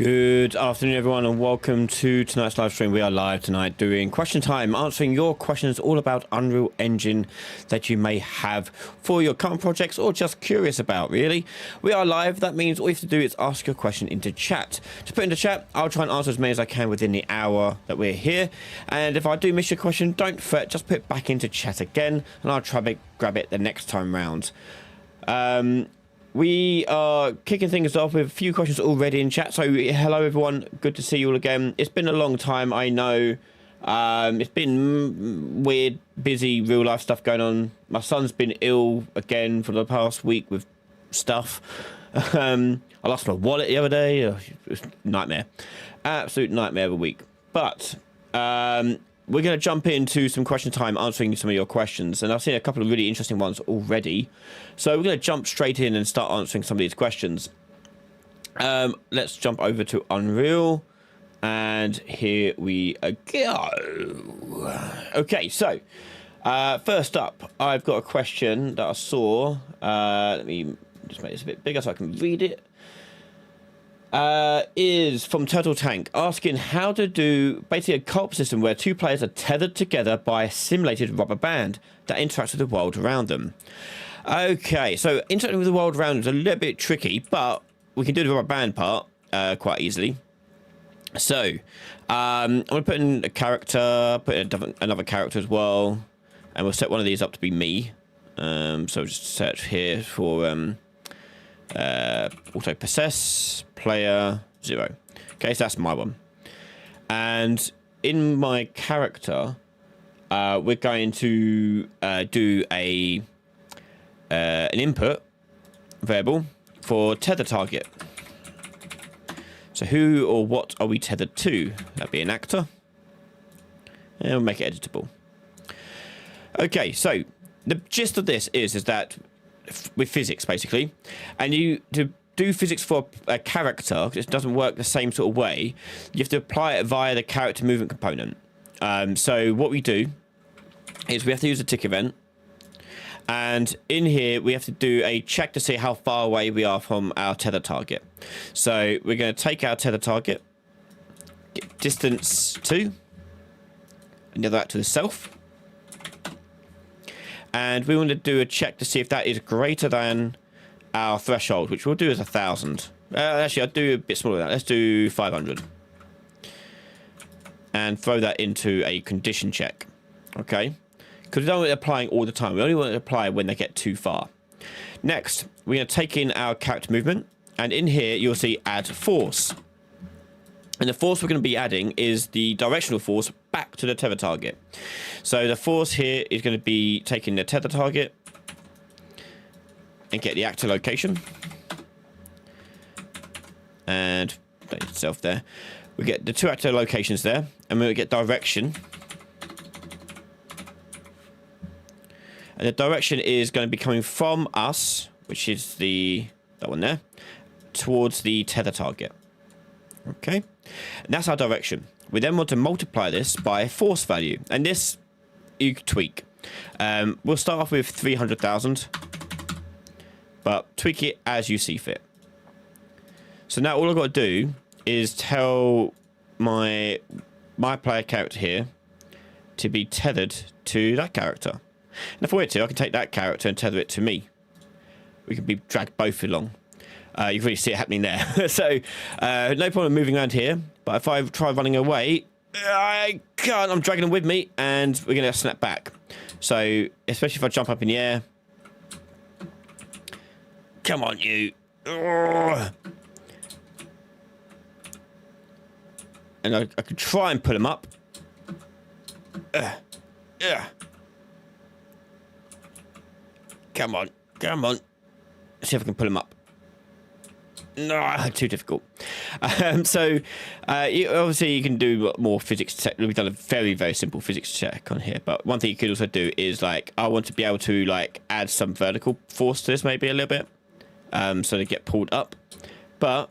Good afternoon, everyone, and welcome to tonight's live stream. We are live tonight doing question time, answering your questions all about Unreal Engine that you may have for your current projects or just curious about, really. We are live. That means all you have to do is ask your question into chat. To put into chat, I'll try and answer as many as I can within the hour that we're here. And if I do miss your question, don't fret. Just put it back into chat again, and I'll try to grab it the next time round. We are kicking things off with a few questions already in chat. So hello everyone, good to see you all again. It's been a long time, I know. It's been weird, busy real life stuff going on. My son's been ill again for the past week with stuff. I lost my wallet the other day. It was a nightmare, absolute nightmare of a week. But we're going to jump into some question time, answering some of your questions. And I've seen a couple of really interesting ones already. So we're going to jump straight in and start answering some of these questions. Let's jump over to Unreal. And here we go. Okay, so first up, I've got a question that I saw. Let me just make this a bit bigger so I can read it. Is from Turtle Tank, asking how to do basically a co-op system where two players are tethered together by a simulated rubber band that interacts with the world around them. Okay, so interacting with the world around is a little bit tricky, but we can do the rubber band part quite easily. So I'm going to put in a character, put in another character as well, and we'll set one of these up to be me. So just search here for auto possess player 0. Okay, so that's my one. And in my character, we're going to do an input variable for tether target. So who or what are we tethered to? That'd be an actor. And we'll make it editable. Okay, so the gist of this is that with physics, basically, and to do physics for a character, because it doesn't work the same sort of way, you have to apply it via the character movement component. So what we do is we have to use a tick event, and in here we have to do a check to see how far away we are from our tether target. So we're going to take our tether target, get distance 2, and the other that to the self. and we want to do a check to see if that is greater than our threshold, which we'll do as 1,000. Actually, I'll do a bit smaller than that. Let's do 500. And throw that into a condition check. Okay? Because we don't want it applying all the time. We only want it to apply when they get too far. Next, we're going to take in our character movement. And in here, you'll see add force. And the force we're going to be adding is the directional force back to the tether target. So the force here is going to be taking the tether target and get the actor location. And put itself there. We get the 2 actor locations there, and we'll get direction. And the direction is going to be coming from us, which is that one there, towards the tether target. Okay, and that's our direction. We then want to multiply this by a force value, and this you can tweak. We'll start off with 300,000, but tweak it as you see fit. So now all I've got to do is tell my player character here to be tethered to that character. And if I want to, I can take that character and tether it to me. We can be dragged both along. You can really see it happening there. So, no problem moving around here. But if I try running away, I can't. I'm dragging them with me, and we're going to snap back. So, especially if I jump up in the air. Come on, you. Ugh. And I could try and pull him up. Come on. Come on. Let's see if I can pull him up. No, too difficult. Obviously you can do more physics check. We've done a very, very simple physics check on here. But one thing you could also do is, like, I want to be able to, like, add some vertical force to this maybe a little bit. So they get pulled up. But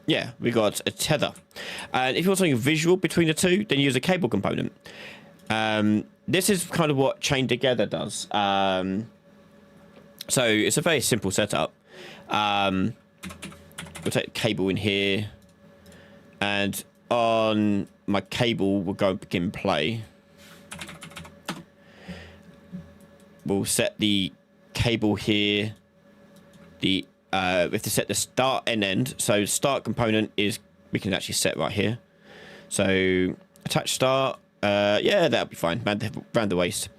yeah, we got a tether. And if you want something visual between the two, then use a cable component. This is kind of what Chain Together does. So it's a very simple setup. We'll take the cable in here, and on my cable we'll go and begin play. We'll set the cable here. We have to set the start and end. So start component is, we can actually set right here. So attach start. Yeah, that'll be fine. Round the waist.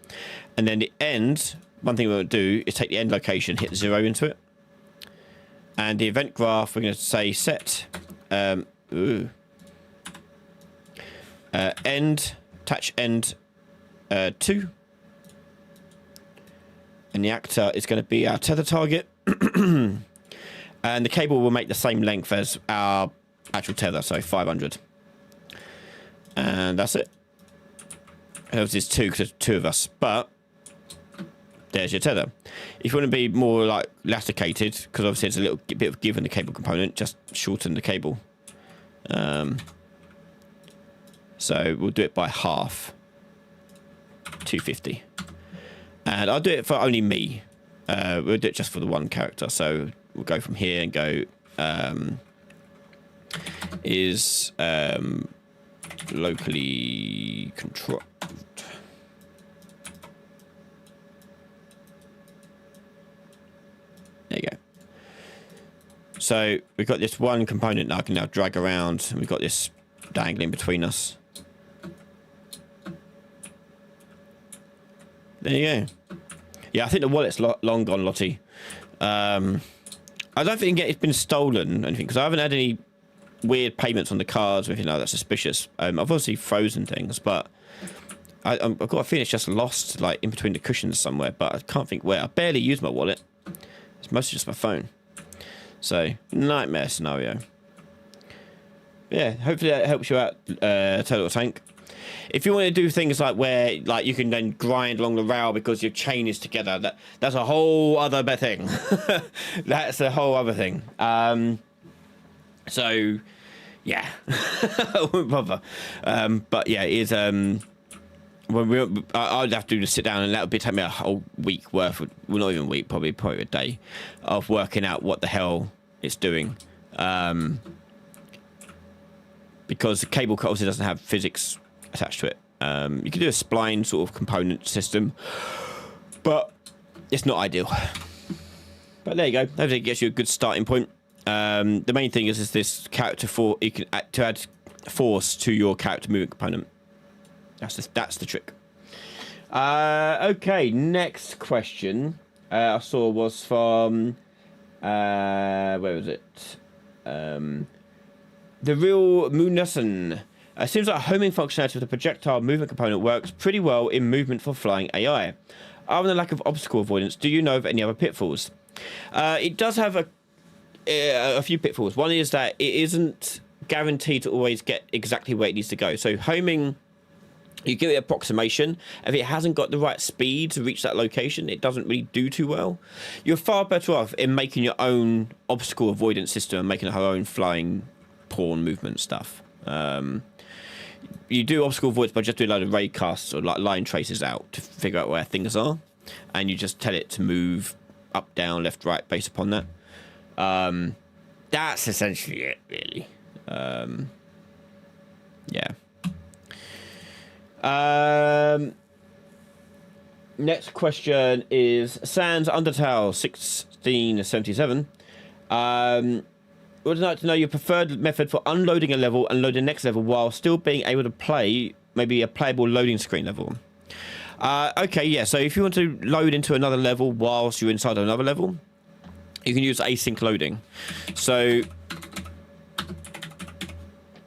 And then the end, one thing we'll do is take the end location, hit 0 into it. And the event graph, we're going to say set end, attach end 2. And the actor is going to be our tether target. And the cable will make the same length as our actual tether, so 500. And that's it. And obviously it's 2 because there's 2 of us, but there's your tether. If you want to be more like elasticated, because obviously it's a little bit of give in the cable component, just shorten the cable. So we'll do it by half, 250. And I'll do it for only me. We'll do it just for the one character. So we'll go from here and go locally controlled. There you go. So we've got this one component that I can now drag around, and we've got this dangling between us. There you go. Yeah, I think the wallet's long gone, Lottie. I don't think it's been stolen or anything, because I haven't had any weird payments on the cards or anything like that suspicious. I've obviously frozen things, but I've got a feeling it's just lost, like, in between the cushions somewhere, but I can't think where. I barely use my wallet. It's mostly just my phone. So, nightmare scenario. Yeah, hopefully that helps you out, Turtle Tank. If you want to do things like where, like, you can then grind along the rail because your chain is together, that's a whole other thing. That's a whole other thing. So, yeah, I won't bother. But yeah, it is. I'd have to just sit down, and that would take me a whole week worth. Well, not even a week, probably a day of working out what the hell it's doing. Because the cable obviously doesn't have physics attached to it. You can do a spline sort of component system, but it's not ideal. But there you go. Hopefully it gets you a good starting point. The main thing is this character you can add force to your character movement component. That's the trick. Okay, next question I saw was from where was it? The real Moonussen. Seems like homing functionality of the projectile movement component works pretty well in movement for flying AI. Other than lack of obstacle avoidance, do you know of any other pitfalls? It does have a few pitfalls. One is that it isn't guaranteed to always get exactly where it needs to go. So homing, you give it an approximation. If it hasn't got the right speed to reach that location, it doesn't really do too well. You're far better off in making your own obstacle avoidance system and making her own flying pawn movement stuff. You do obstacle avoidance by just doing a load of ray casts or like line traces out to figure out where things are, and you just tell it to move up, down, left, right based upon that. That's essentially it, really. Yeah. Next question is Sans Undertale 1677. Would like to know your preferred method for unloading a level and loading the next level while still being able to play maybe a playable loading screen level. Okay, yeah, so if you want to load into another level whilst you're inside another level, you can use async loading. So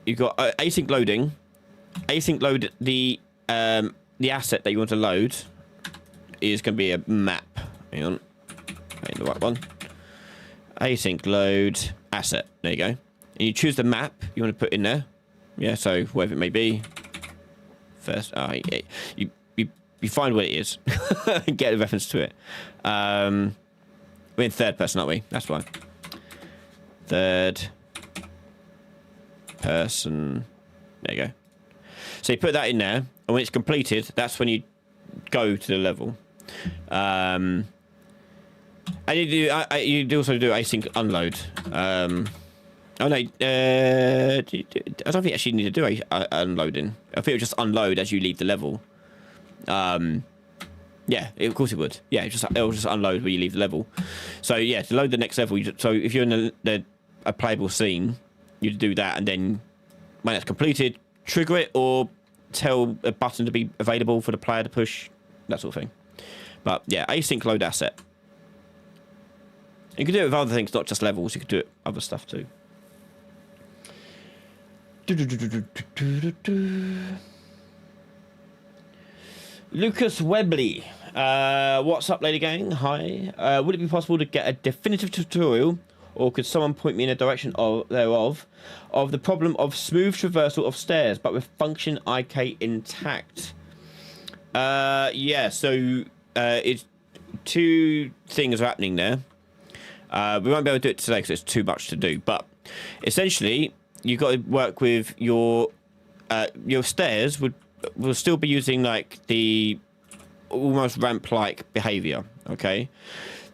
you've got async loading. Async load the asset that you want to load is going to be a map. Hang on, ain't the right one. Async load asset. There you go. And you choose the map you want to put in there. Yeah, so whatever it may be. First, you find what it is and get a reference to it. We're in third person, aren't we? That's why. Third person. There you go. So you put that in there, and when it's completed, that's when you go to the level. And you do also do async unload. Oh no, I don't think you actually need to do unloading. I think it would just unload as you leave the level. Yeah, of course it would. Yeah, it'll just unload when you leave the level. So yeah, to load the next level, so if you're in a playable scene, you do that, and then when it's completed, trigger it or tell a button to be available for the player to push, that sort of thing. But yeah, async load asset. You can do it with other things, not just levels. You can do it with other stuff too. Lucas Webley. What's up, Lady Gang? Hi. Would it be possible to get a definitive tutorial, or could someone point me in a direction of the problem of smooth traversal of stairs, but with function IK intact? Yeah, so it's two things are happening there. We won't be able to do it today because it's too much to do. But essentially, you've got to work with your stairs will still be using like the almost ramp-like behavior. Okay,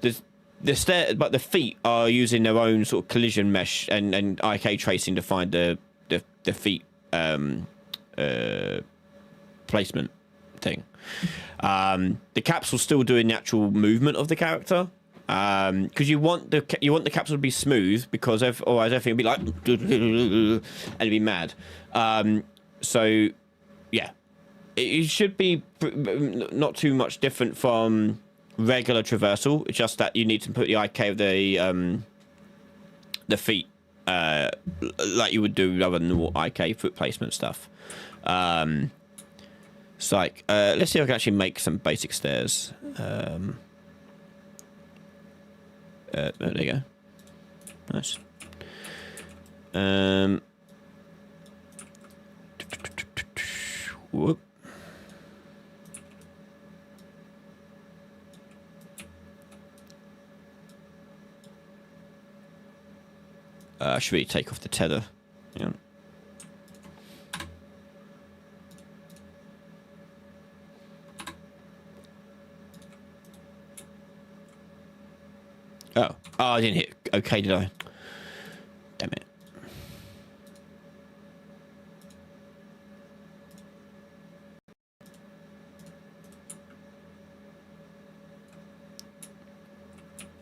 the stair, but the feet are using their own sort of collision mesh and IK tracing to find the feet placement thing. The capsule's still doing the actual movement of the character. Because you want the capsule to be smooth, because otherwise everything would be like and it'd be mad. So yeah, it should be not too much different from regular traversal. It's just that you need to put the IK of the feet like you would do other normal IK foot placement stuff. It's like let's see if I can actually make some basic stairs. There you go. Nice. Whoop. I should really take off the tether. Yeah. Oh, I didn't hit okay, did I? Damn it.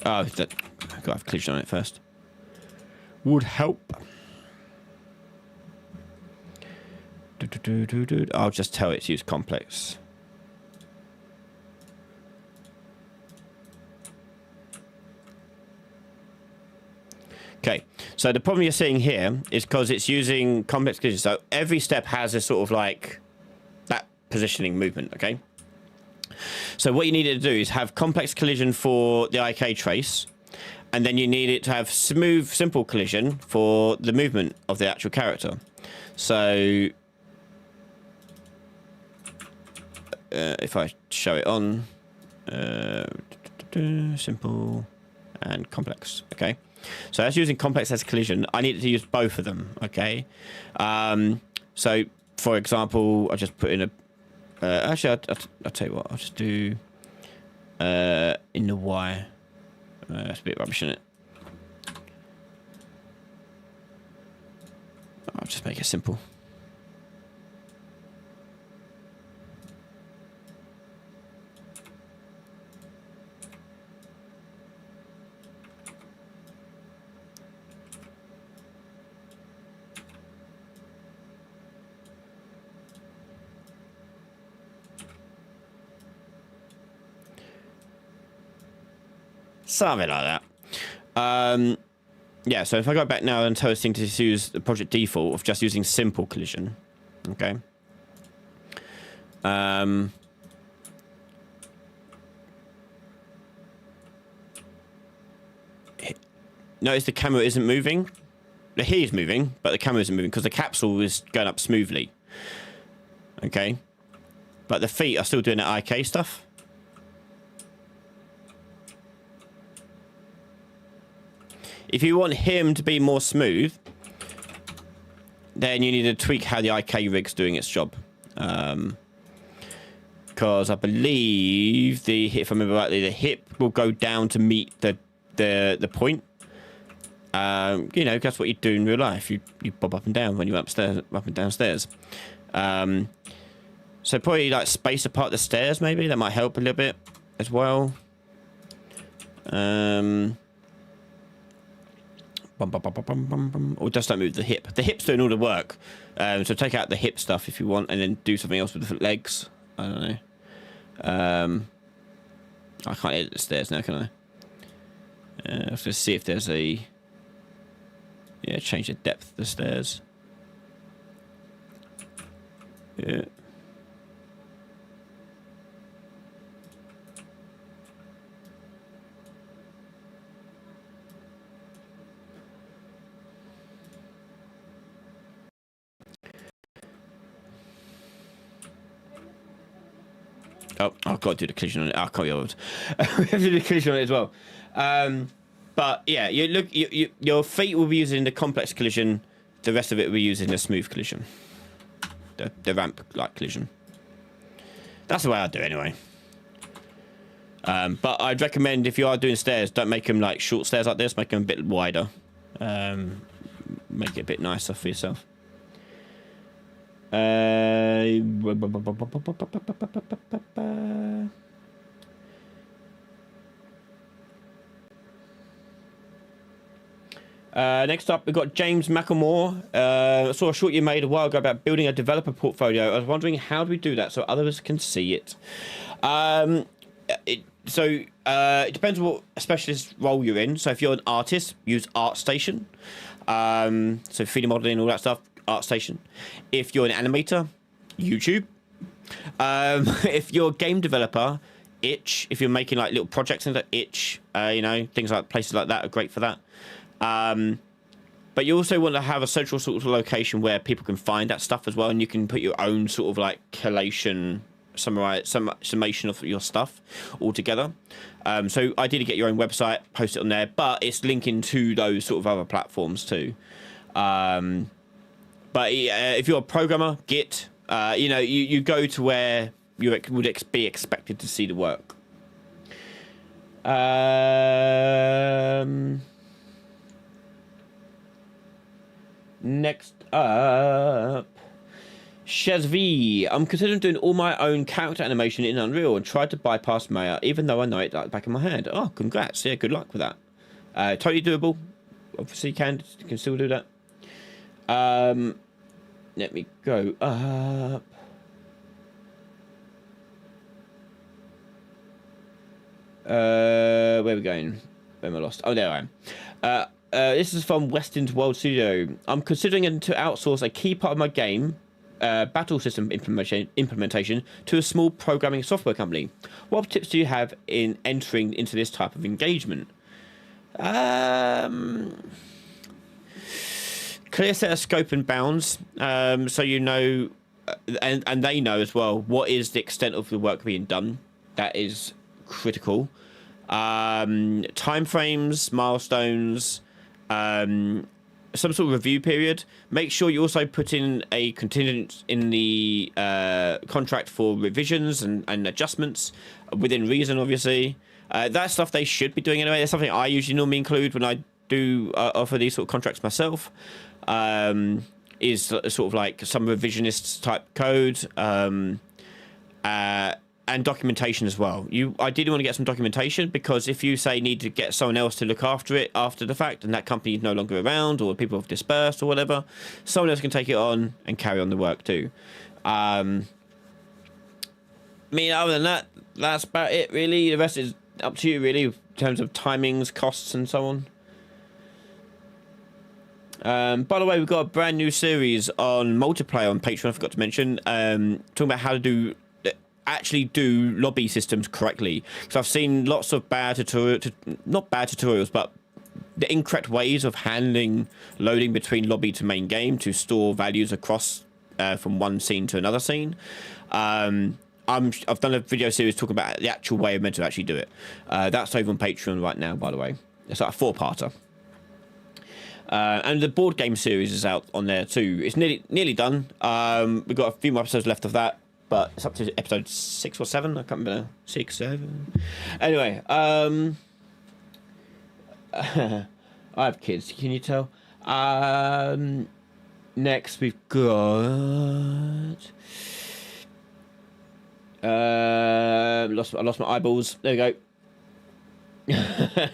Oh, that, I've got to have collision on it first. Would help. I'll just tell it to use complex. Okay, so the problem you're seeing here is because it's using complex collision. So every step has a sort of like that positioning movement, okay? So what you need it to do is have complex collision for the IK trace, and then you need it to have smooth, simple collision for the movement of the actual character. So if I show it on, simple and complex, okay? So that's using complex as collision. I need to use both of them, okay? So, for example, I'll just put in a... actually, I'll tell you what. I'll just do in the Y. That's a bit rubbish, isn't it? I'll just make it simple. Something like that. Yeah, so if I go back now and tell this thing to use the project default of just using simple collision, okay? Notice the camera isn't moving. The heat is moving, but the camera isn't moving because the capsule is going up smoothly. Okay? But the feet are still doing the IK stuff. If you want him to be more smooth, then you need to tweak how the IK rig's doing its job. Because I believe if I remember rightly, the hip will go down to meet the point. You know, that's what you do in real life. You bob up and down when you're upstairs, up and downstairs. So probably like space apart the stairs, maybe that might help a little bit as well. Or just don't move the hip. The hip's doing all the work. So take out the hip stuff if you want, and then do something else with the legs. I don't know. I can't edit the stairs now, can I? Let's see if there's a... Yeah, change the depth of the stairs. Yeah. Oh, I've got to do the collision on it. I can't be bothered. We have to do the collision on it as well. But yeah, your feet will be using the complex collision. The rest of it will be using the smooth collision. The ramp-like collision. That's the way I do it anyway. But I'd recommend if you are doing stairs, don't make them like short stairs like this. Make them a bit wider. Make it a bit nicer for yourself. Next up, we've got James McElmore. I saw a short you made a while ago about building a developer portfolio. I was wondering, how do we do that so others can see it? It depends on what specialist role you're in. So if you're an artist, use ArtStation. So 3D modeling, all that stuff, ArtStation. If you're an animator, YouTube. If you're a game developer, Itch. If you're making like little projects into Itch, you know, things like places like that are great for that. But you also want to have a central sort of location where people can find that stuff as well, and you can put your own sort of like collation, summation of your stuff all together. So ideally get your own website, post it on there, but it's linking to those sort of other platforms too. But if you're a programmer, Git, you know, you go to where you would be expected to see the work. Next up Shazvi, I'm considering doing all my own character animation in Unreal and tried to bypass Maya, even though I know it like the back of my hand. Oh, congrats. Yeah, good luck with that. Totally doable. Obviously, you can still do that. Let me go up. Where are we going? Where am I lost? Oh, there I am. This is from Weston's World Studio. I'm considering to outsource a key part of my game, battle system implementation, to a small programming software company. What tips do you have in entering into this type of engagement? Clear set of scope and bounds, so you know, and they know as well what is the extent of the work being done. That is critical. Time frames, milestones, some sort of review period. Make sure you also put in a contingent in the contract for revisions and adjustments within reason, obviously. That stuff they should be doing anyway. That's something I usually normally include when I do offer these sort of contracts myself. Is sort of like some revisionist type code, and documentation as well. You ideally want to get some documentation, because if you say need to get someone else to look after it after the fact and that company is no longer around, or people have dispersed or whatever, someone else can take it on and carry on the work too. I mean, other than that, that's about it really. The rest is up to you really, in terms of timings, costs and so on. By the way, we've got a brand new series on multiplayer on Patreon, I forgot to mention, talking about how to actually do lobby systems correctly. So I've seen lots of bad not bad tutorials, but the incorrect ways of handling loading between lobby to main game to store values across from one scene to another scene. I've done a video series talking about the actual way of meant to actually do it. That's over on Patreon right now, by the way. It's like a 4-parter. And the board game series is out on there too. It's nearly done. We've got a few more episodes left of that, but it's up to episode 6 or 7. I can't remember. 6, 7. Anyway, I have kids. Can you tell? Next we've got. I lost my eyeballs. There we go.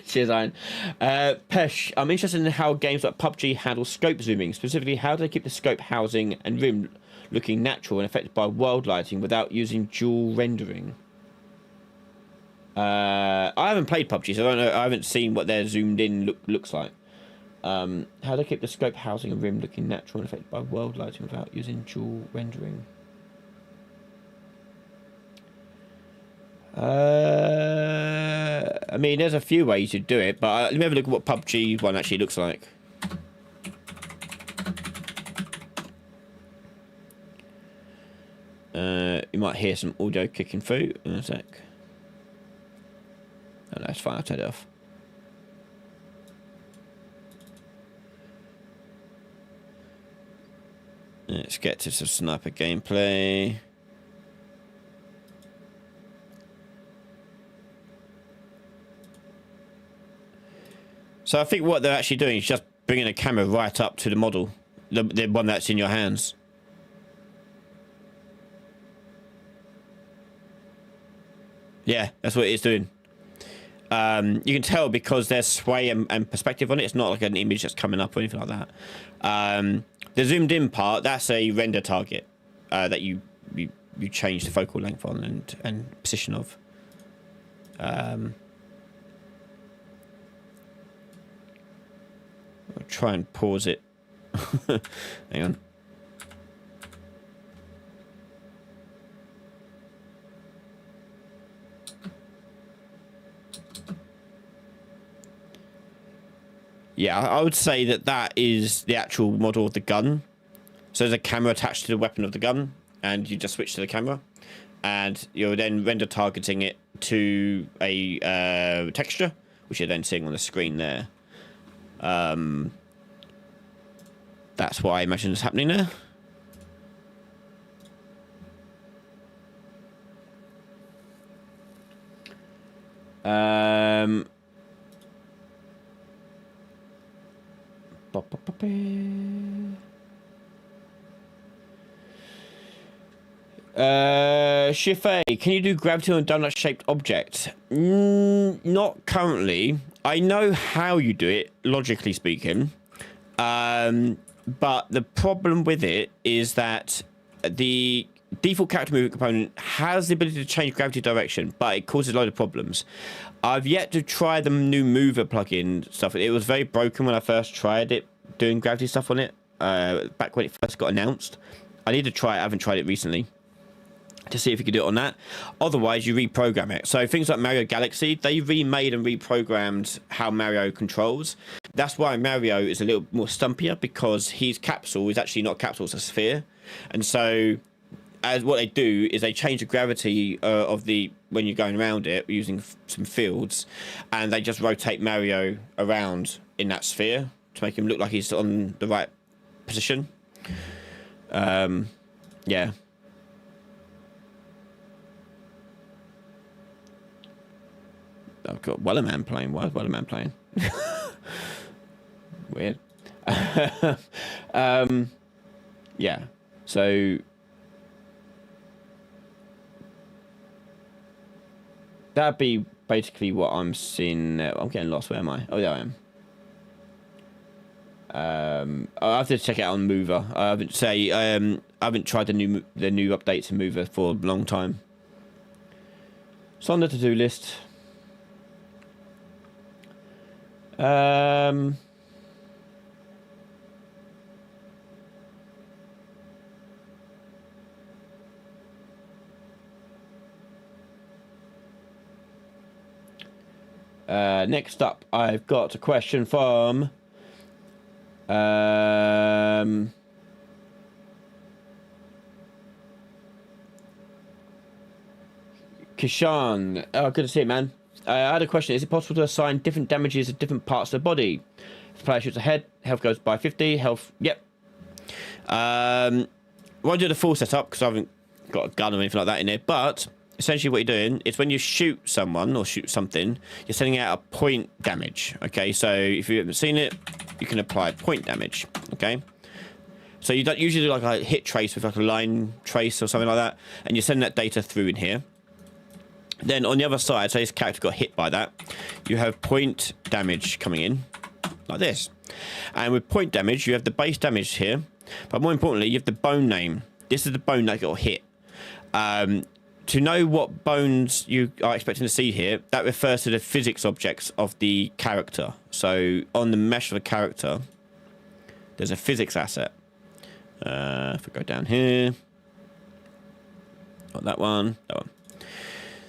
Cheers, Iron. Pesh, I'm interested in how games like PUBG handle scope zooming. Specifically, how do they keep the scope housing and rim looking natural and affected by world lighting without using dual rendering? I haven't played PUBG, so I don't know. I haven't seen what their zoomed in looks like. How do they keep the scope housing and rim looking natural and affected by world lighting without using dual rendering? I mean, there's a few ways to do it, but let me have a look at what PUBG one actually looks like. You might hear some audio kicking through in a sec. Oh, no, it's fine. I'll turn it off. Let's get to some sniper gameplay. So I think what they're actually doing is just bringing a camera right up to the model, the one that's in your hands. Yeah, that's what it's doing. You can tell because there's sway and perspective on it. It's not like an image that's coming up or anything like that. The zoomed in part, that's a render target that you change the focal length on and position of. I'll try and pause it. Hang on. Yeah, I would say that is the actual model of the gun. So there's a camera attached to the weapon of the gun, and you just switch to the camera, and you're then render targeting it to a texture, which you're then seeing on the screen there. That's what I imagine is happening there. Shife, can you do gravity on a donut-shaped object? Not currently. I know how you do it, logically speaking. But the problem with it is that the default character movement component has the ability to change gravity direction, but it causes a load of problems. I've yet to try the new mover plugin stuff. It was very broken when I first tried it, doing gravity stuff on it, back when it first got announced. I need to try it. I haven't tried it recently to see if you can do it on that. Otherwise, you reprogram it. So things like Mario Galaxy, they remade and reprogrammed how Mario controls. That's why Mario is a little more stumpier, because his capsule is actually not a capsule, it's a sphere. And so as what they do is they change the gravity of the when you're going around it using some fields, and they just rotate Mario around in that sphere to make him look like he's on the right position. Yeah. I've got Wellerman playing. Why is Wellerman playing? Weird. Yeah. So that'd be basically what I'm seeing now. I'm getting lost. Where am I? Oh, there I am. I have to check it out on Mover. I haven't tried the new updates in Mover for a long time. So on the to-do list. Next up, I've got a question from Kishan. Oh, good to see you, man. I had a question. Is it possible to assign different damages to different parts of the body? If the player shoots a head, health goes by 50. Health, yep. I won't do the full setup because I haven't got a gun or anything like that in there. But essentially what you're doing is when you shoot someone or shoot something, you're sending out a point damage. Okay, so if you haven't seen it, you can apply point damage. Okay. So you don't usually do like a hit trace with like a line trace or something like that. And you're sending that data through in here. Then on the other side, say this character got hit by that, you have point damage coming in, like this. And with point damage, you have the base damage here, but more importantly, you have the bone name. This is the bone that got hit. To know what bones you are expecting to see here, that refers to the physics objects of the character. So on the mesh of a character, there's a physics asset. If I go down here, not that one, that one.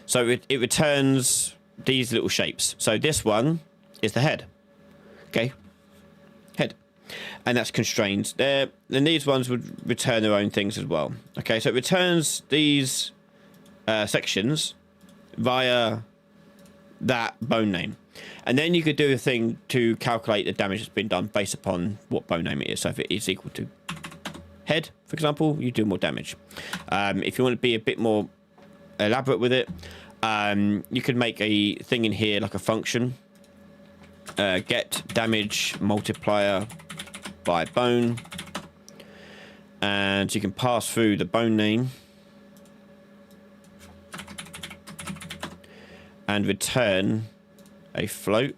So it returns these little shapes. So this one is the head. Okay. Head. And that's constrained there. Then these ones would return their own things as well. Okay, so it returns these sections via that bone name. And then you could do a thing to calculate the damage that's been done based upon what bone name it is. So if it is equal to head, for example, you do more damage. If you want to be a bit more elaborate with it, you could make a thing in here like a function, get damage multiplier by bone, and you can pass through the bone name and return a float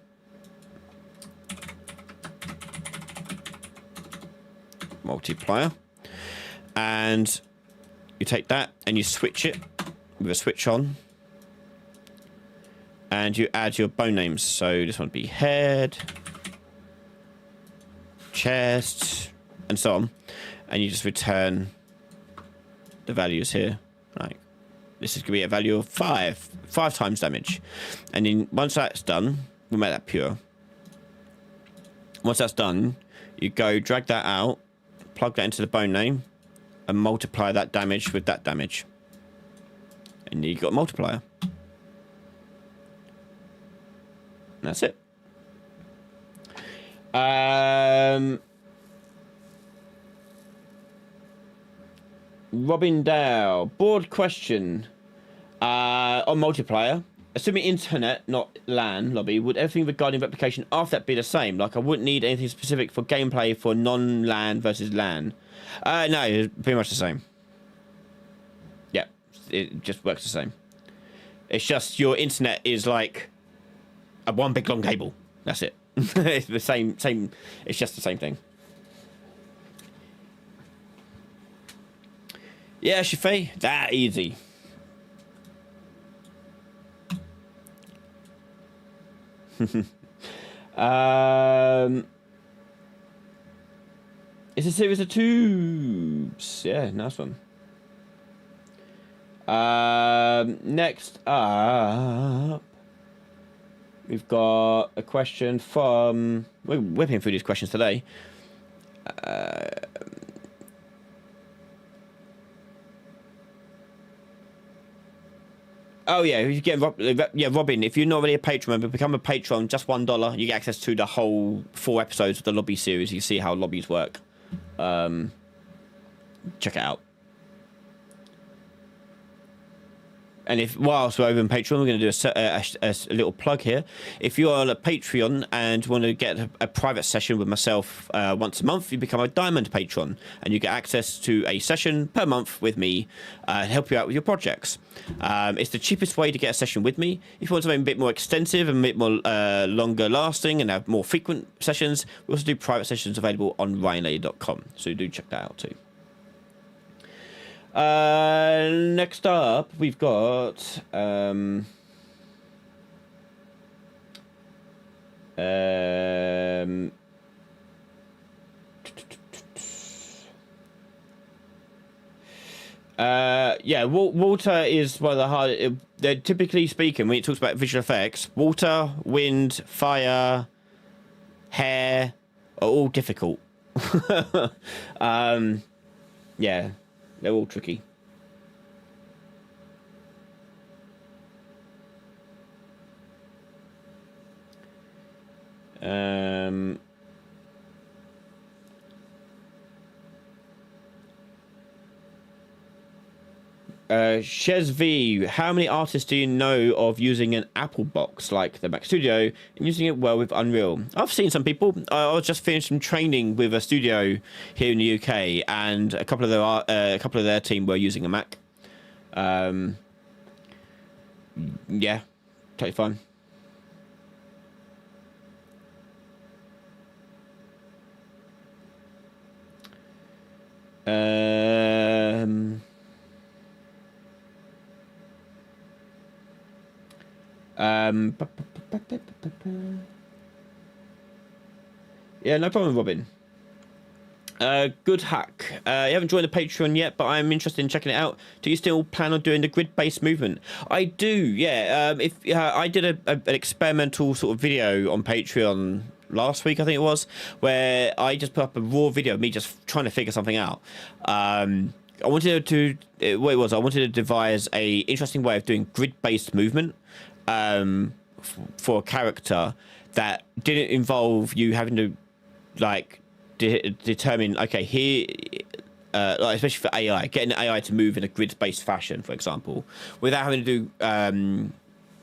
multiplier, and you take that and you switch it with a switch on, and you add your bone names. So this one would be head, chest, and so on, and you just return the values here. Right, this is going to be a value of 5 times damage, and then once that's done, we'll make that pure. Once that's done, you go drag that out, plug that into the bone name, and multiply that damage with that damage. And you got a multiplier. And that's it. Robin Dow, board question on multiplier. Assuming internet, not LAN lobby, would everything regarding replication after that be the same? Like I wouldn't need anything specific for gameplay for non-LAN versus LAN. No, it's pretty much the same. Yeah. it just works the same. It's just your internet is like a one big long cable. That's it. It's the same. It's just the same thing. Yeah, Shafee, that easy. It's a series of tubes. Yeah, nice one. Next up, we've got a question from... We're whipping through these questions today. Oh yeah, you get Robin. If you're not already a patron member, become a patron. Just $1. You get access to the whole 4 episodes of the lobby series. You see how lobbies work. Check it out. And if whilst we're over on Patreon, we're going to do a little plug here. If you are on a Patreon and want to get a private session with myself once a month, you become a Diamond Patron, and you get access to a session per month with me to help you out with your projects. It's the cheapest way to get a session with me. If you want something a bit more extensive and a bit more longer lasting and have more frequent sessions, we also do private sessions available on ryanlady.com. So do check that out too. Next up, we've got yeah, water is one of the hard. They're typically speaking when it talks about visual effects. Water, wind, fire, hair are all difficult. Yeah. They're all tricky. Shez V, how many artists do you know of using an Apple box like the Mac Studio and using it well with Unreal? I've seen some people. I was just finished some training with a studio here in the UK, and a couple of their team were using a Mac. Yeah, totally fine. Yeah, no problem, Robin. Good hack. You haven't joined the Patreon yet, but I'm interested in checking it out. Do you still plan on doing the grid-based movement? I do, yeah. I did an experimental sort of video on Patreon last week, I think it was, where I just put up a raw video of me just trying to figure something out. I wanted to devise a interesting way of doing grid-based movement for a character that didn't involve you having to like determine, okay, here, like especially for AI, getting the AI to move in a grid-based fashion, for example, without having to do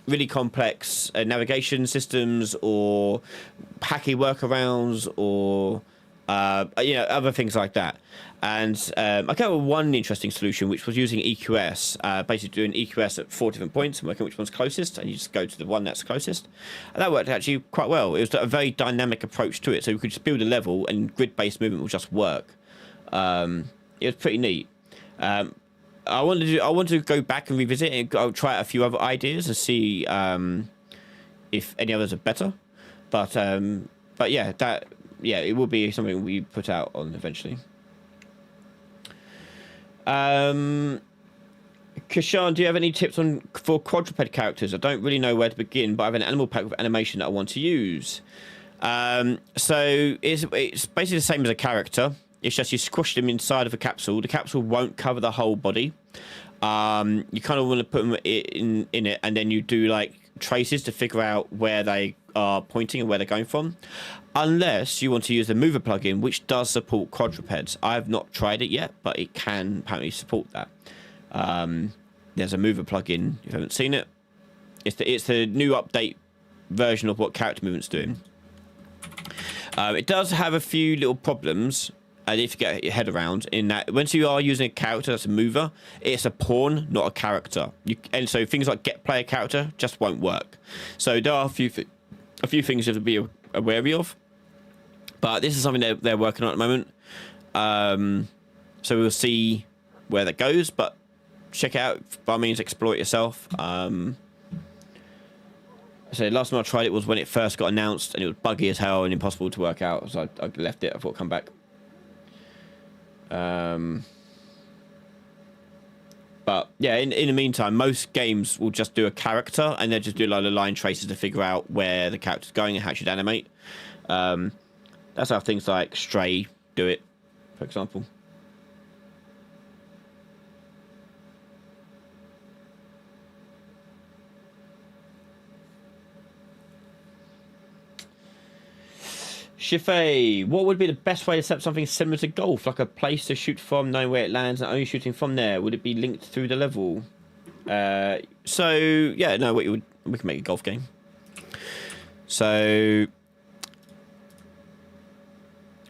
really complex navigation systems or hacky workarounds or other things like that. And I came up with one interesting solution, which was using EQS, basically doing EQS at 4 different points and working which one's closest, and you just go to the one that's closest. And that worked actually quite well. It was a very dynamic approach to it, so we could just build a level and grid-based movement will just work. It was pretty neat. I wanted to go back and revisit it and try out a few other ideas and see if any others are better. But yeah, it will be something we put out on eventually. Kishan, do you have any tips for quadruped characters? I don't really know where to begin, but I have an animal pack with animation that I want to use. So it's basically the same as a character. It's just you squash them inside of a capsule. The capsule won't cover the whole body. You kind of want to put them in it, and then you do like traces to figure out where they are pointing and where they're going from. Unless you want to use the mover plugin, which does support quadrupeds. I have not tried it yet, but it can apparently support that. There's a mover plugin. If you haven't seen it, it's the new update version of what character movement's doing. It does have a few little problems. I need to get your head around in that once you are using a character that's a mover, it's a pawn, not a character. And so things like get player character just won't work. So there are a few things you have to be wary of. But this is something they're working on at the moment. So we'll see where that goes, but check it out. By all means, explore it yourself. So last time I tried it was when it first got announced, and it was buggy as hell and impossible to work out. So I left it. I thought I'd come back. But yeah, in the meantime, most games will just do a character, and they'll just do a lot of line traces to figure out where the character's going and how it should animate. That's how things like Stray do it, for example. Shifei, what would be the best way to set up something similar to golf, like a place to shoot from, knowing where it lands, and only shooting from there? Would it be linked through the level? So yeah, no, we can make a golf game. So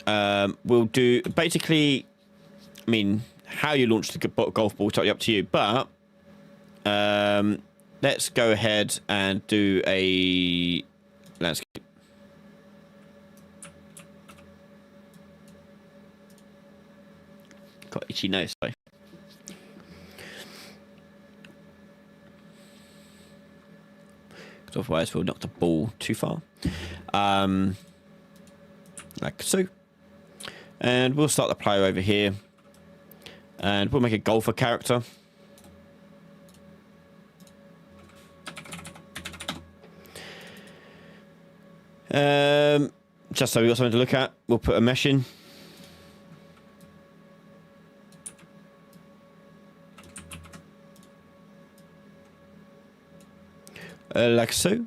we'll do basically. I mean, how you launch the golf ball is totally up to you, but let's go ahead and do a landscape. Got itchy nose, sorry. Because otherwise we'll knock the ball too far. Like so. And we'll start the player over here. And we'll make a golfer character. Just so we've got something to look at, we'll put a mesh in. Like so.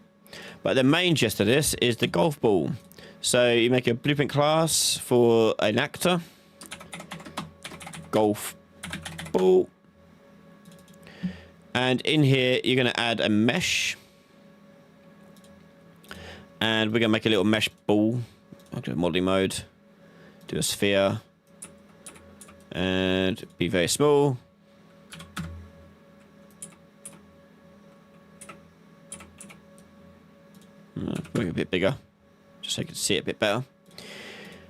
But the main gist of this is the golf ball. So you make a blueprint class for an actor. Golf ball. And in here, you're going to add a mesh. And we're going to make a little mesh ball. I'll do modeling mode. Do a sphere. And be very small. Make it a bit bigger, just so you can see it a bit better.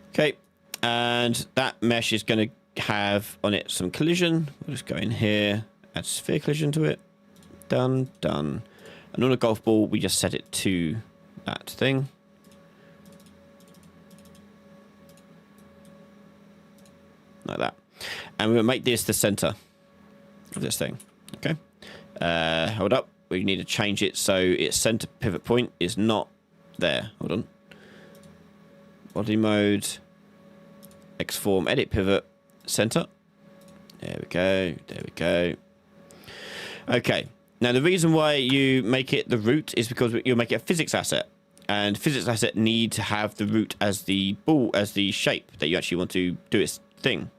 Okay, and that mesh is going to have on it some collision. We'll just go in here, add sphere collision to it. Done, done. And on a golf ball, we just set it to that thing. Like that. And we'll make this the center of this thing. Okay. Hold up. We need to change it so its center pivot point is not there. Hold on. Body mode. Xform, edit pivot, center. There we go. There we go. Okay. Now the reason why you make it the root is because you'll make it a physics asset. And physics asset need to have the root as the ball, as the shape that you actually want to do its thing.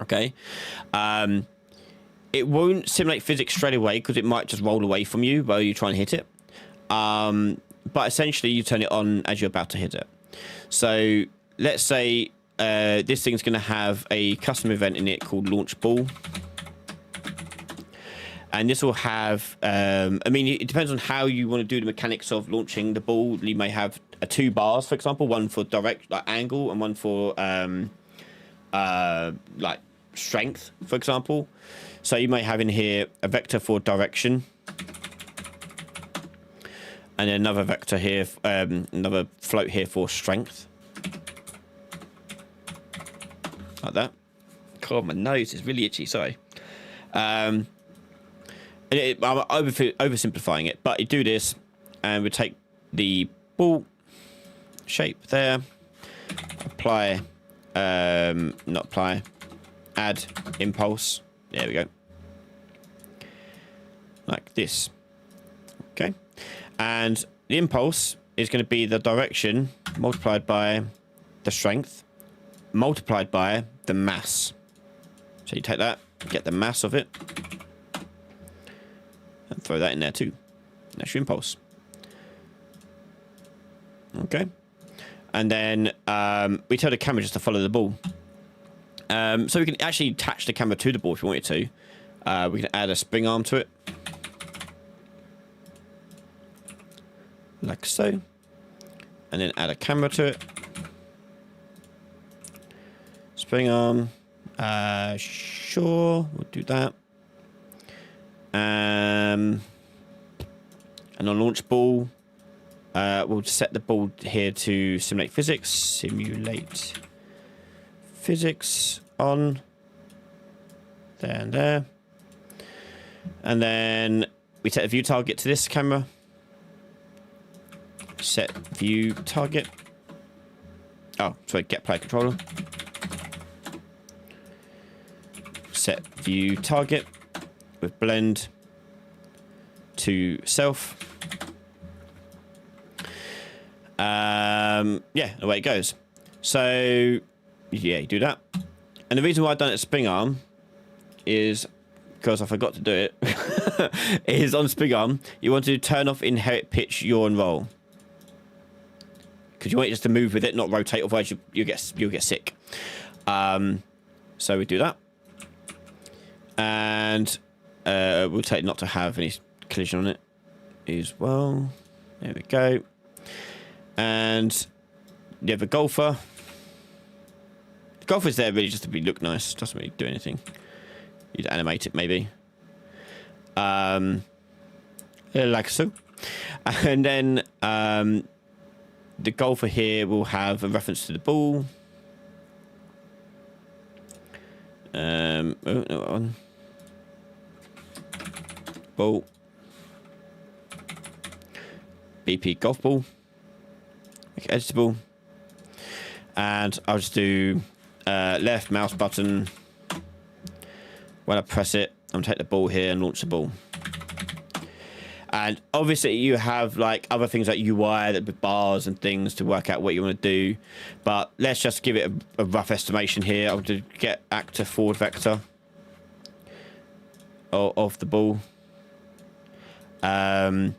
Okay. It won't simulate physics straight away because it might just roll away from you while you try and hit it. But essentially, you turn it on as you're about to hit it. So let's say this thing's going to have a custom event in it called launch ball. And this will have, I mean, it depends on how you want to do the mechanics of launching the ball. You may have 2 bars, for example, one for direct like angle and one for like strength, for example. So you may have in here a vector for direction, and then another vector here, another float here for strength, like that. God, my nose is really itchy. Sorry. I'm oversimplifying it, but you do this, and we take the ball shape there, apply, not apply, add impulse. There we go. Like this. Okay. And the impulse is going to be the direction multiplied by the strength multiplied by the mass. So you take that, get the mass of it, and throw that in there too. That's your impulse. Okay. And then we tell the camera just to follow the ball. So we can actually attach the camera to the ball if we wanted to. We can add a spring arm to it. Like so. And then add a camera to it. Spring arm. Sure, we'll do that. And on launch ball, we'll set the ball here to simulate physics. Simulate physics on. There and there. And then we set a view target to this camera. Set view target. Oh, sorry, get player controller. Set view target with blend to self. Yeah, away it goes. So yeah, you do that. And the reason why I've done it spring arm is because I forgot to do it. Is on spring arm, you want to turn off inherit pitch, yaw and roll. Because you want it just to move with it, not rotate, otherwise you'll get sick. So we do that. And we'll take not to have any collision on it as well. There we go. And you have a golfer. The golfer's there really just to look nice. Doesn't really do anything. You'd animate it maybe. Like so. And then the golfer here will have a reference to the ball. Oh, no one. Ball. BP golf ball. Make it editable. And I'll just do left mouse button. When I press it, I'm going to take the ball here and launch the ball. And obviously you have like other things like UI that with bars and things to work out what you want to do. But let's just give it a rough estimation here. I'll do get actor forward vector of the ball. Add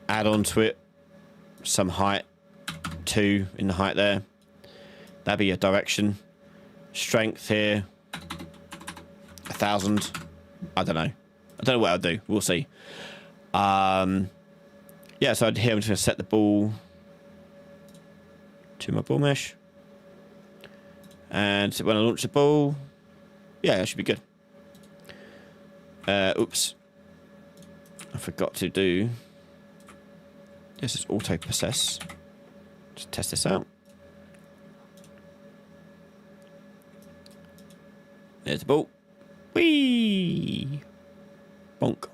on to it some height, 2 in the height there. That'd be your direction. Strength here, 1,000. I don't know. I don't know what I'll do. We'll see. Yeah, so here I'm just going to set the ball to my ball mesh. And when I launch the ball, yeah, that should be good. Oops. I forgot to do... This is auto process. Just test this out. There's the ball. Whee! Bonk.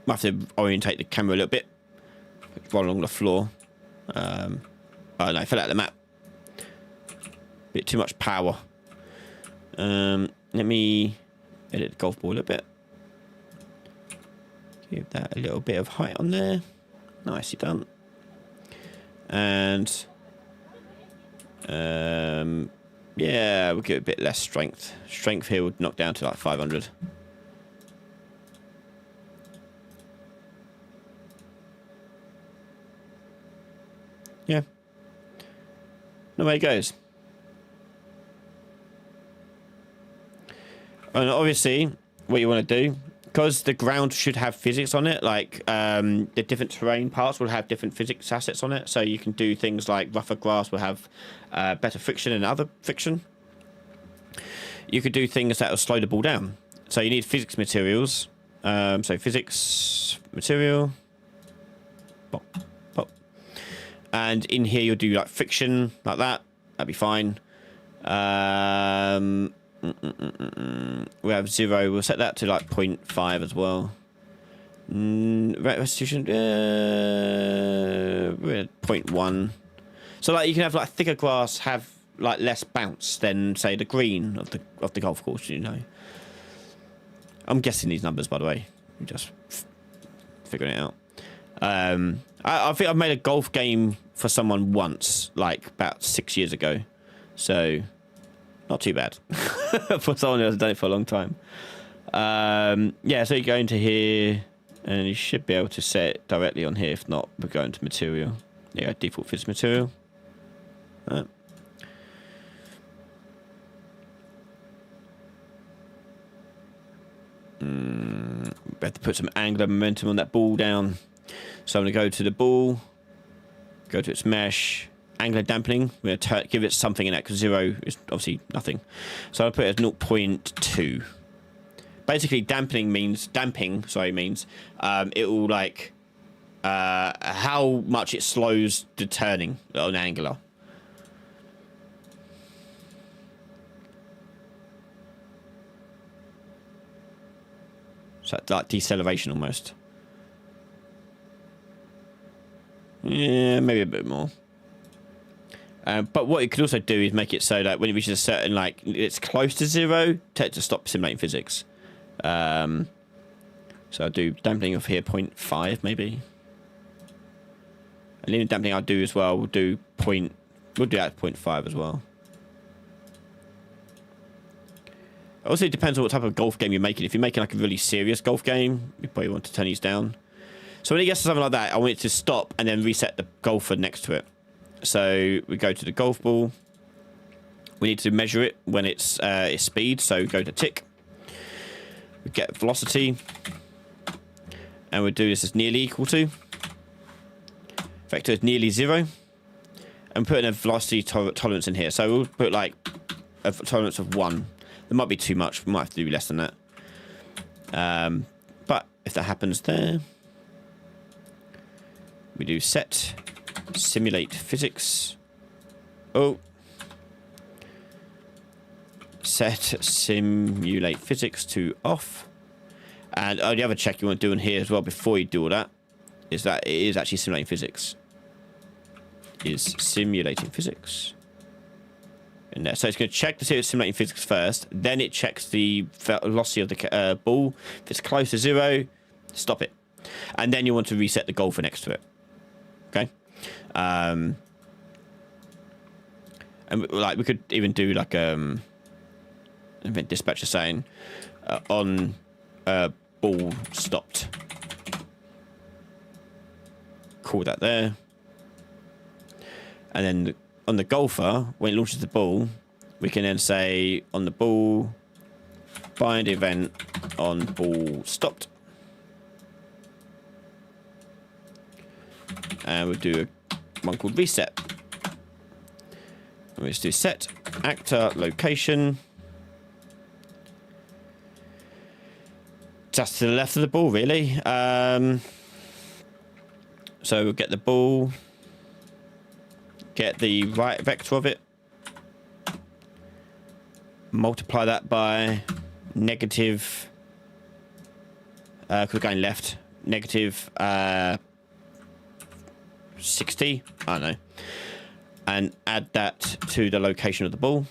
Might have to orientate the camera a little bit. Roll along the floor. Oh no, I fell out of the map. Bit too much power. Let me edit the golf ball a little bit. Give that a little bit of height on there. Nicely done. And yeah, we'll give it a bit less strength. Strength here would knock down to like 500. Yeah. No way it goes. And obviously, what you want to do, because the ground should have physics on it, like the different terrain parts will have different physics assets on it. So you can do things like rougher grass will have better friction and other friction. You could do things that will slow the ball down. So you need physics materials. So physics material. Pop, pop. And in here you'll do like friction like that. That'd be fine. We have 0. We'll set that to like 0.5 as well. Restitution. We're at 0.1. So like you can have like thicker grass have like less bounce than say the green of the golf course. You know. I'm guessing these numbers, by the way. I'm just figuring it out. I think I've made a golf game for someone once, like about 6 years ago. So, not too bad. For someone who has done it for a long time. Yeah, so you go into here, and you should be able to set it directly on here. If not, we'll go into material. Yeah, default physics material. We have to put some angular momentum on that ball down. So I'm going to go to the ball, go to its mesh, angular dampening. We're going to give it something in that because 0 is obviously nothing. So I'll put it as 0.2. Basically, damping means it will like how much it slows the turning on angular. So that's like deceleration almost. Yeah, maybe a bit more. But what it could also do is make it so that when it reaches a certain, like, it's close to 0, tell it to stop simulating physics. So I'll do dampening of here 0.5 maybe. And linear dampening I'll do as well. We'll do that at 0.5 as well. Also, it depends on what type of golf game you're making. If you're making like a really serious golf game, you probably want to turn these down. So when it gets to something like that, I want it to stop and then reset the golfer next to it. So we go to the golf ball. We need to measure it when it's speed. So go to tick. We get velocity. And we'll do this as nearly equal to. Vector is nearly 0. And put in a velocity tolerance in here. So we'll put like a tolerance of 1. There might be too much. We might have to do less than that. But if that happens there, we do set simulate physics. Oh. Set simulate physics to off. And the other check you want to do in here as well before you do all that is that it is actually simulating physics. Is simulating physics. In there. So it's going to check to see if it's simulating physics first. Then it checks the velocity of the ball. If it's close to 0, stop it. And then you want to reset the golfer next to it. Okay. And like we could even do like event dispatcher saying on ball stopped. Call that there. And then on the golfer, when it launches the ball, we can then say on the ball, bind event on ball stopped. And we'll do one called reset. And we'll just do set actor location. Just to the left of the ball, really. So we'll get the ball. Get the right vector of it, multiply that by negative, because we're going left, negative 60, I don't know, and add that to the location of the ball.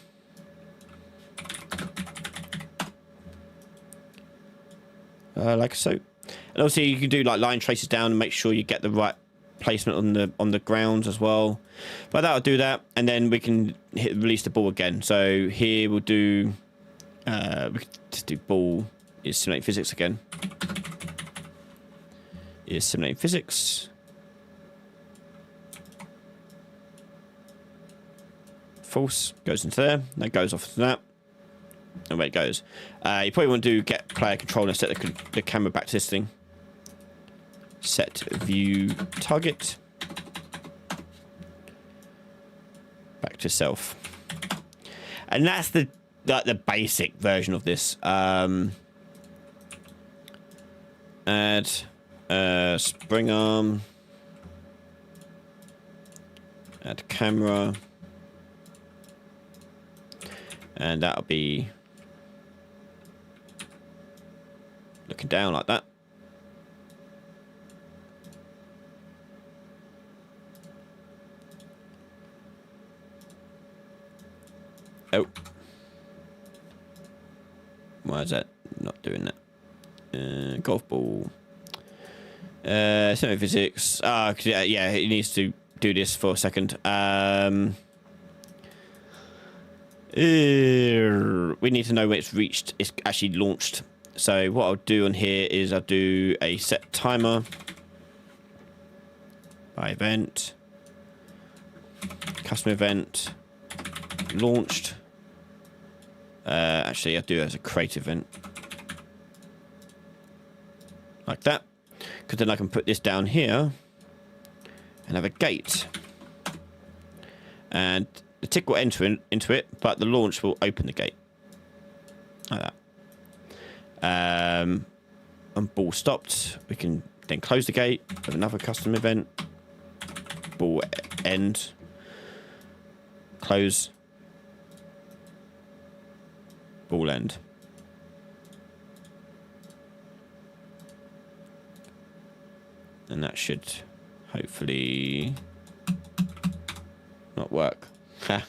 Like so. And also you can do like line traces down and make sure you get the right placement on the ground as well. But that'll do that, and then we can release the ball again. So here we'll do we can just do ball is simulating physics again. Is simulating physics. False goes into there. That goes off to that. And where it goes. You probably want to do get player control and set the camera back to this thing. Set view target. Back to self. And that's the basic version of this. Add spring arm. Add camera. And that'll be looking down like that. Oh. Why is that not doing that? Golf ball. Semi physics. Yeah, it needs to do this for a second. We need to know when it's reached. It's actually launched. So what I'll do on here is I'll do a set timer by event, custom event, launched. Actually, I'll do it as a create event. like that, because then I can put this down here and have a gate, and the tick will enter into it, but the launch will open the gate like that. And ball stopped. We can then close the gate with another custom event. Ball end. Close. Ball end. And that should hopefully not work. Ha.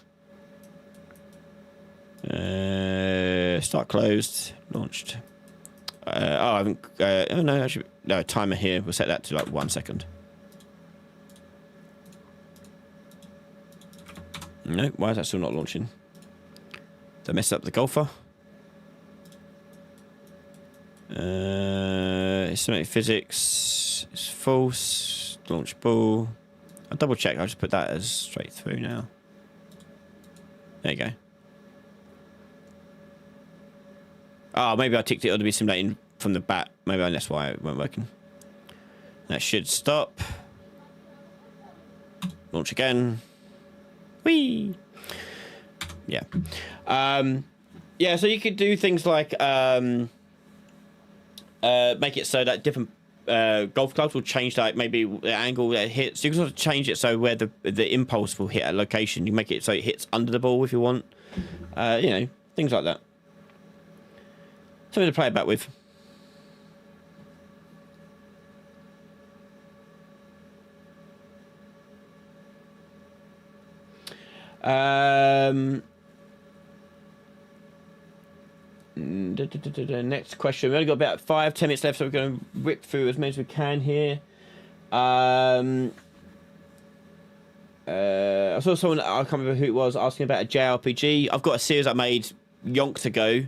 Start closed. Launched. I haven't. Oh no, actually, no timer here. We'll set that to like 1 second. No, why is that still not launching? Did I mess up the golfer? Estimated physics is false. Launch ball. I'll double check. I'll just put that as straight through now. There you go. Oh, maybe I ticked it ought to be simulating from the bat. Maybe that's why it weren't working. That should stop. Launch again. Whee! Yeah. Yeah, so you could do things like make it so that different golf clubs will change, like maybe the angle that it hits. You can sort of change it so where the impulse will hit a location. You make it so it hits under the ball if you want. You know, things like that. Something to play about with. Next question. We only got about 5-10 minutes left, so we're going to rip through as many as we can here. I saw someone, I can't remember who it was, asking about a JRPG. I've got a series I made yonks ago.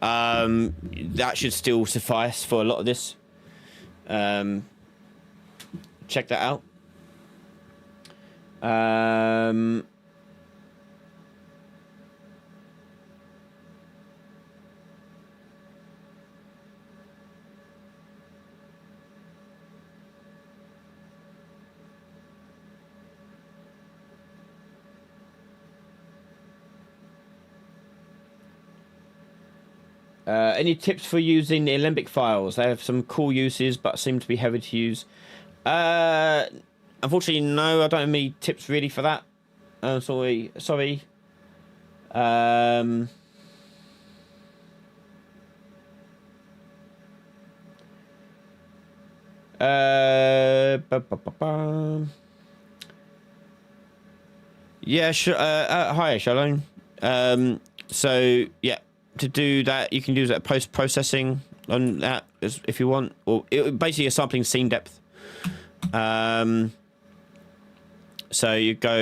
That should still suffice for a lot of this. Check that out. Any tips for using the Alembic files? They have some cool uses, but seem to be heavy to use. Unfortunately, no. I don't have any tips really for that. Sorry. Yeah, sure. Hi, Shalom. So yeah. To do that, you can use that post-processing on that if you want, or basically a sampling scene depth. So you go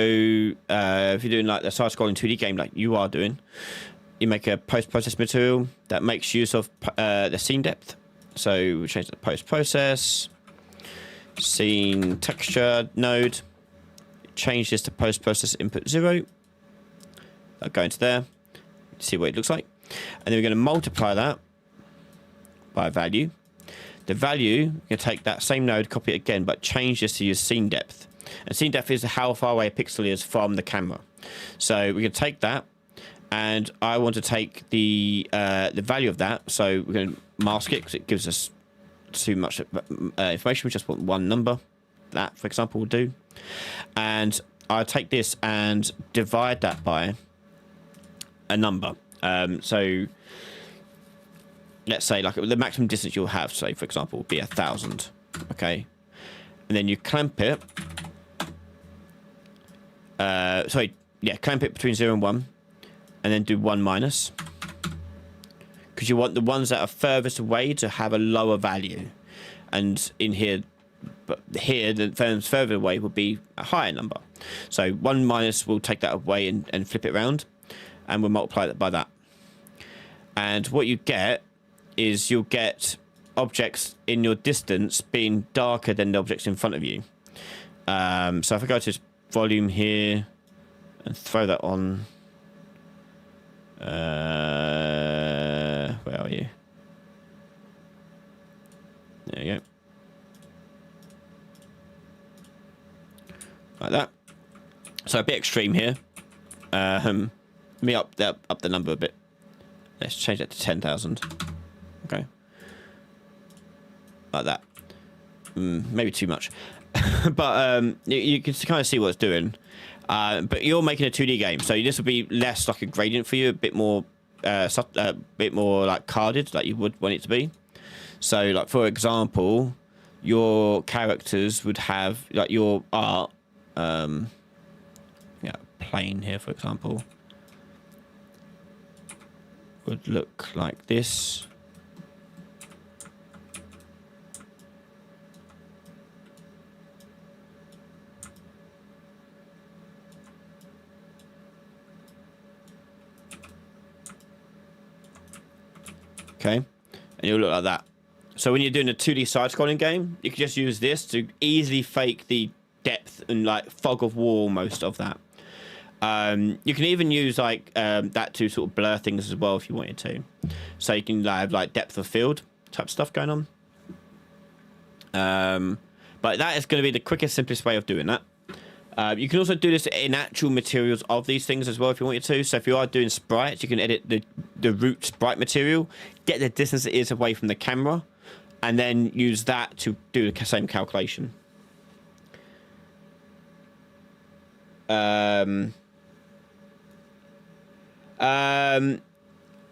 if you're doing like the side-scrolling 2D game like you are doing, you make a post-process material that makes use of the scene depth. So we change the post-process scene texture node. Change this to post-process input 0. I'll go into there, see what it looks like. And then we're going to multiply that by a value. The value, you're going to take that same node, copy it again, but change this to your scene depth. And scene depth is how far away a pixel is from the camera. So we're going to take that, and I want to take the value of that. So we're going to mask it because it gives us too much information. We just want one number. That, for example, will do. And I take this and divide that by a number. So let's say like the maximum distance you'll have, say for example, would be 1,000. Okay, and then you clamp it. Clamp it between 0 and 1, and then do 1 minus, because you want the ones that are furthest away to have a lower value, and in here, but here the further away will be a higher number. So 1 minus will take that away and flip it around, and we'll multiply that by that. And what you get is you'll get objects in your distance being darker than the objects in front of you. So if I go to volume here and throw that on, where are you? There you go. Like that. So a bit extreme here. Let me up the number a bit. Let's change that to 10,000. Okay. Like that. Maybe too much. But you can kind of see what it's doing. But you're making a 2D game, so this will be less like a gradient for you, a bit more like carded, like you would want it to be. So, like for example, your characters would have like your art, plane here, for example, would look like this. Okay, and it'll look like that. So when you're doing a 2D side-scrolling game, you can just use this to easily fake the depth and like fog of war almost of that. You can even use like that to sort of blur things as well if you wanted to. So you can have like depth of field type stuff going on. But that is going to be the quickest, simplest way of doing that. You can also do this in actual materials of these things as well if you wanted to. So if you are doing sprites, you can edit the root sprite material, get the distance it is away from the camera, and then use that to do the same calculation.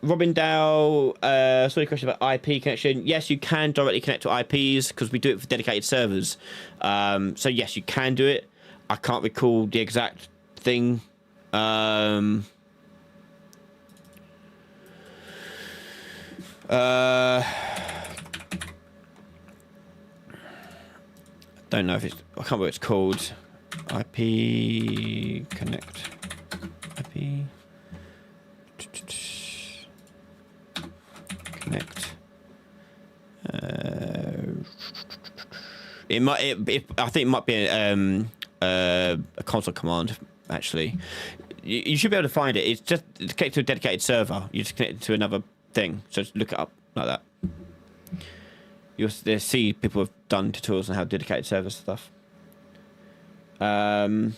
Robin Dow, sorry, question about IP connection. Yes, you can directly connect to IPs because we do it for dedicated servers. So yes, you can do it. I can't recall the exact thing. Don't know if it's, I can't remember what it's called. IP connect. IP connect. It might. I think it might be a console command. Actually, you should be able to find it. It's just connected to a dedicated server. You just connect it to another thing. So just look it up like that. You'll see people have done tutorials on how dedicated server stuff. Rec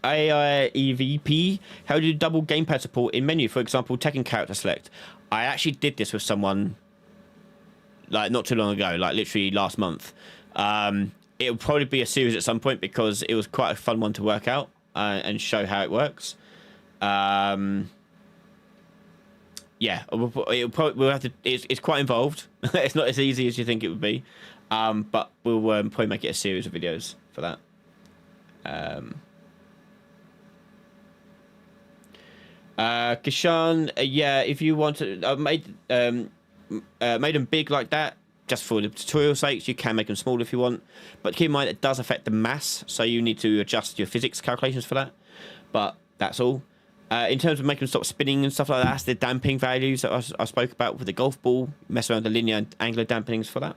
AI EVP. How do you double gamepad support in menu? For example, Tekken character select. I actually did this with someone like not too long ago, like literally last month. It'll probably be a series at some point because it was quite a fun one to work out and show how it works. Yeah, we'll have to. It's quite involved. It's not as easy as you think it would be, but we'll probably make it a series of videos for that. Kishan, yeah, if you want to, I've made them big like that just for the tutorial sakes. You can make them small if you want, but keep in mind it does affect the mass, so you need to adjust your physics calculations for that. But that's all. In terms of making them stop spinning and stuff like that, that's the damping values that I spoke about with the golf ball. Mess around the linear and angular dampenings for that.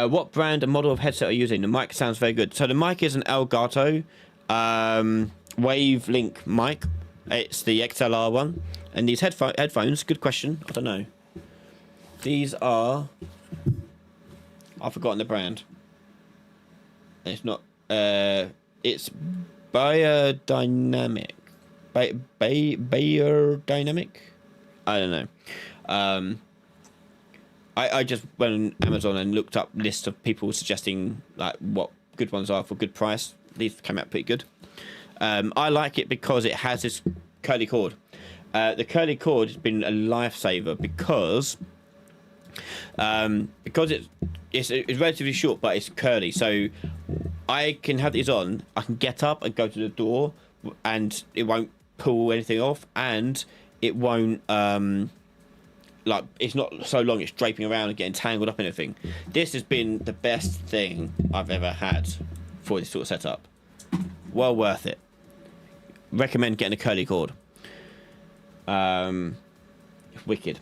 What brand and model of headset are you using? The mic sounds very good. So the mic is an Elgato Wavelink mic. It's the XLR one. And these headphones, good question. I don't know. These are... I've forgotten the brand. It's not... it's Biodynamic. Biodynamic? I don't know. I just went on Amazon and looked up lists of people suggesting like what good ones are for good price. These came out pretty good. I like it because it has this curly cord. The curly cord has been a lifesaver because it's relatively short, but it's curly. So I can have these on. I can get up and go to the door, and it won't pull anything off, and it won't like it's not so long it's draping around and getting tangled up in everything. This has been the best thing I've ever had for this sort of setup. Well worth it. Recommend getting a curly cord. Wicked.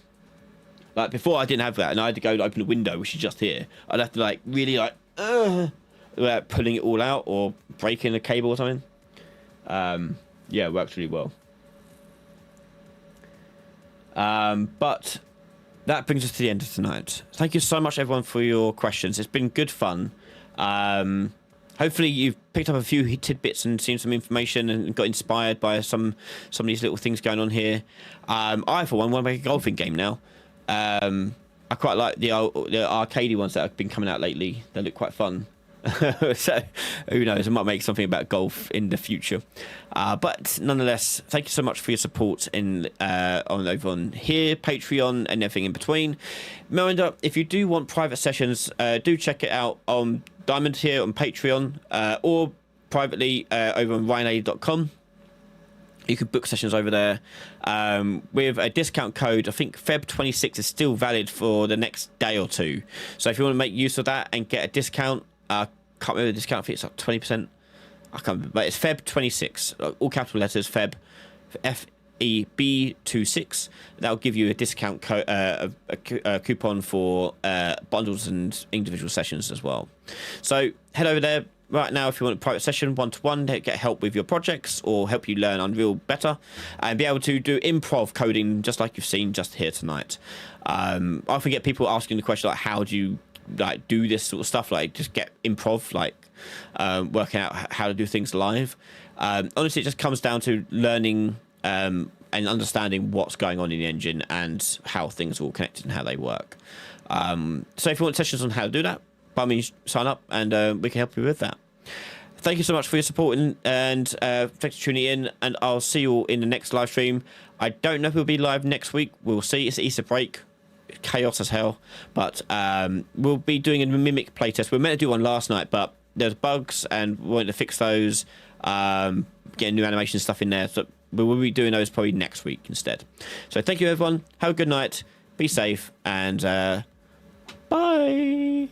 Like before I didn't have that and I had to go to open the window, which is just here. I'd have to like really like pulling it all out or breaking a cable or something. Yeah, it works really well. But that brings us to the end of tonight. Thank you so much everyone for your questions. It's been good fun. Hopefully you've picked up a few tidbits and seen some information and got inspired by some of these little things going on here. I for one want to make a golfing game now. I quite like the arcadey ones that have been coming out lately. They look quite fun. So who knows, I might make something about golf in the future, but nonetheless, thank you so much for your support in over on here, Patreon and everything in between. Remember, if you do want private sessions, do check it out on Diamond here on Patreon, or privately over on ryanade.com. You can book sessions over there with a discount code. I think Feb 26 is still valid for the next day or two, so if you want to make use of that and get a discount, I can't remember the discount fee. It's like 20%. I can't remember, but it's Feb 26. All capital letters. Feb, FEB26. That'll give you a discount a coupon for bundles and individual sessions as well. So head over there right now if you want a private session, one-to-one, to get help with your projects or help you learn Unreal better and be able to do improv coding just like you've seen just here tonight. I often get people asking the question like, how do you like do this sort of stuff, like just get improv, like working out how to do things live. Honestly, it just comes down to learning and understanding what's going on in the engine and how things are all connected and how they work. So if you want sessions on how to do that, by all means sign up and we can help you with that. Thank you so much for your support and thanks for tuning in, and I'll see you all in the next live stream. I don't know if we'll be live next week. We'll see. It's Easter break. Chaos as hell, but we'll be doing a Mimic playtest. We were meant to do one last night, but there's bugs and we wanted to fix those, getting new animation stuff in there, so we will be doing those probably next week instead. So thank you everyone, have a good night, be safe, and bye.